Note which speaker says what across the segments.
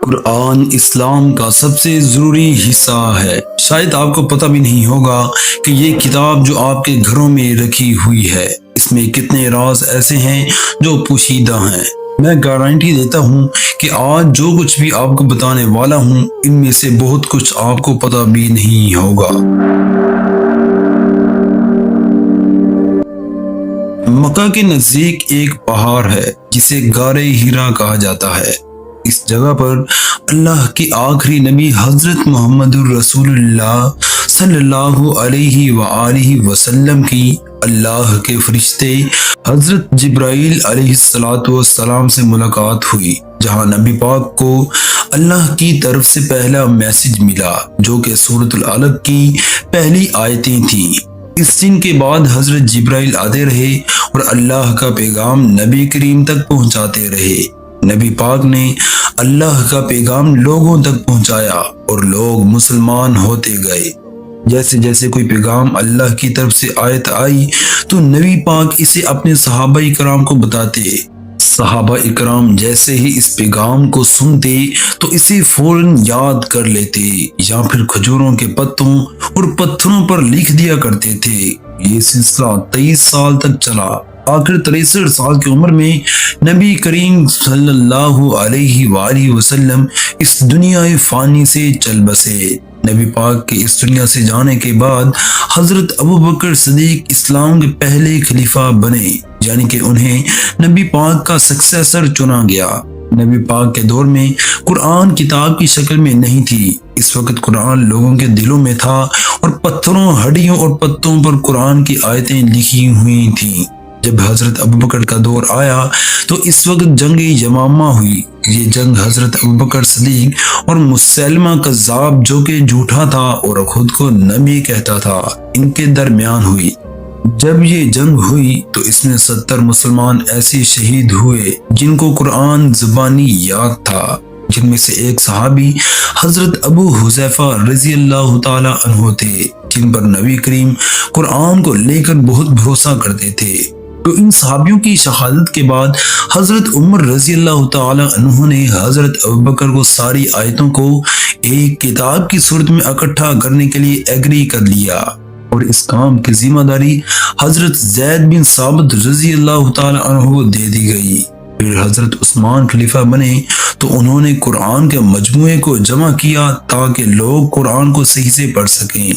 Speaker 1: قرآن اسلام کا سب سے ضروری حصہ ہے۔ شاید آپ کو پتہ بھی نہیں ہوگا کہ یہ کتاب جو آپ کے گھروں میں رکھی ہوئی ہے، اس میں کتنے راز ایسے ہیں جو پوشیدہ ہیں۔ میں گارنٹی دیتا ہوں کہ آج جو کچھ بھی آپ کو بتانے والا ہوں، ان میں سے بہت کچھ آپ کو پتہ بھی نہیں ہوگا۔ مکہ کے نزدیک ایک پہاڑ ہے جسے غار حرا کہا جاتا ہے۔ اس جگہ پر اللہ کے آخری نبی حضرت محمد رسول اللہ صلی اللہ علیہ وآلہ وسلم کی اللہ کے فرشتے حضرت جبرائیل علیہ السلام سے ملاقات ہوئی، جہاں نبی پاک کو اللہ کی طرف سے پہلا میسج ملا جو کہ سورۃ العلق کی پہلی آیتیں تھیں۔ اس دن کے بعد حضرت جبرائیل آتے رہے اور اللہ کا پیغام نبی کریم تک پہنچاتے رہے۔ نبی پاک نے اللہ کا پیغام لوگوں تک پہنچایا اور لوگ مسلمان ہوتے گئے۔ جیسے جیسے کوئی پیغام اللہ کی طرف سے آیت آئی تو نبی پاک اسے اپنے صحابہ اکرام کو بتاتے۔ صحابہ اکرام جیسے ہی اس پیغام کو سنتے تو اسے فوراً یاد کر لیتے یا پھر کھجوروں کے پتوں اور پتھروں پر لکھ دیا کرتے تھے۔ یہ سلسلہ 23 سال تک چلا۔ آخر 63 سال کی عمر میں نبی کریم صلی اللہ علیہ وآلہ وسلم اس دنیا فانی سے چل بسے۔ نبی پاک کے اس دنیا سے جانے کے بعد حضرت ابوبکر صدیق اسلام کے پہلے خلیفہ بنے، یعنی کہ انہیں نبی پاک کا سکسیسر چنا گیا۔ نبی پاک کے دور میں قرآن کتاب کی شکل میں نہیں تھی۔ اس وقت قرآن لوگوں کے دلوں میں تھا اور پتھروں، ہڈیوں اور پتوں پر قرآن کی آیتیں لکھی ہوئی تھیں۔ جب حضرت ابوبکر کا دور آیا تو اس وقت جنگ یمامہ ہوئی۔ یہ جنگ حضرت ابوبکر صدیق اور مسلمہ کذاب جو کہ جھوٹا تھا اور خود کو نبی کہتا تھا، ان کے درمیان ہوئی۔ جب یہ جنگ ہوئی تو اس میں 70 مسلمان ایسے شہید ہوئے جن کو قرآن زبانی یاد تھا، جن میں سے ایک صحابی حضرت ابو حذیفہ رضی اللہ تعالی عنہ تھے، جن پر نبی کریم قرآن کو لے کر بہت بھروسہ کرتے تھے۔ تو ان صحابیوں کی شہادت کے بعد حضرت عمر رضی اللہ تعالی عنہ نے حضرت ابوبکر کو ساری آیتوں کو ایک کتاب کی صورت میں اکٹھا کرنے کے لیے ایگری کر لیا اور اس کام کی ذمہ داری حضرت زید بن ثابت رضی اللہ تعالی عنہ کو دے دی گئی۔ پھر حضرت عثمان خلیفہ بنے تو انہوں نے قرآن کے مجموعے کو جمع کیا تاکہ لوگ قرآن کو صحیح سے پڑھ سکیں۔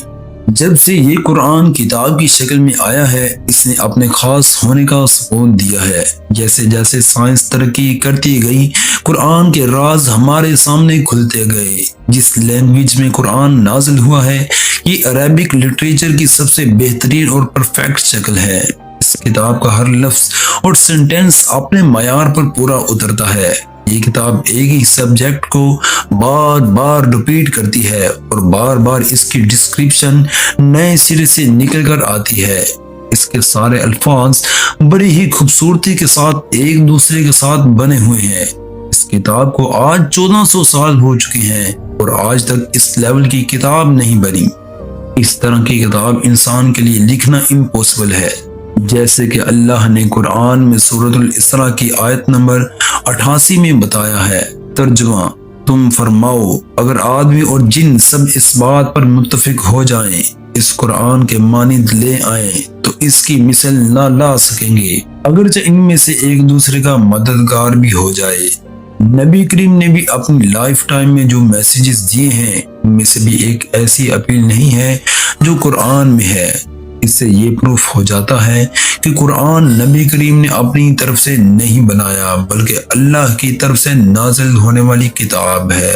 Speaker 1: جب سے یہ قرآن کتاب کی شکل میں آیا ہے، اس نے اپنے خاص ہونے کا ثبوت دیا ہے۔ جیسے جیسے سائنس ترقی کرتی گئی، قرآن کے راز ہمارے سامنے کھلتے گئے۔ جس لینگویج میں قرآن نازل ہوا ہے، یہ عربک لٹریچر کی سب سے بہترین اور پرفیکٹ شکل ہے۔ اس کتاب کا ہر لفظ اور سینٹنس اپنے معیار پر پورا اترتا ہے۔ یہ کتاب ایک ہی سبجیکٹ کو بار بار ریپیٹ کرتی ہے اور بار بار اس کی ڈسکرپشن نئے سرے سے نکل کر آتی ہے۔ اس کے سارے الفاظ بڑی ہی خوبصورتی کے ساتھ ایک دوسرے کے ساتھ بنے ہوئے ہیں۔ اس کتاب کو آج 1400 سال ہو چکے ہیں اور آج تک اس لیول کی کتاب نہیں بنی۔ اس طرح کی کتاب انسان کے لیے لکھنا امپوسبل ہے۔ جیسے کہ اللہ نے قرآن میں سورۃ الاسراء کی آیت نمبر 88 میں بتایا ہے۔ ترجمہ: تم فرماؤ اگر آدمی اور جن سب اس بات پر متفق ہو جائیں، اس قرآن کے مانند لے آئیں تو اس کی مثل نہ لا سکیں گے، اگرچہ ان میں سے ایک دوسرے کا مددگار بھی ہو جائے۔ نبی کریم نے بھی اپنی لائف ٹائم میں جو میسیجز دیے ہیں، ان میں سے بھی ایک ایسی اپیل نہیں ہے جو قرآن میں ہے۔ اس سے یہ پروف ہو جاتا ہے کہ قرآن نبی کریم نے اپنی طرف سے نہیں بنایا، بلکہ اللہ کی طرف سے نازل ہونے والی کتاب ہے۔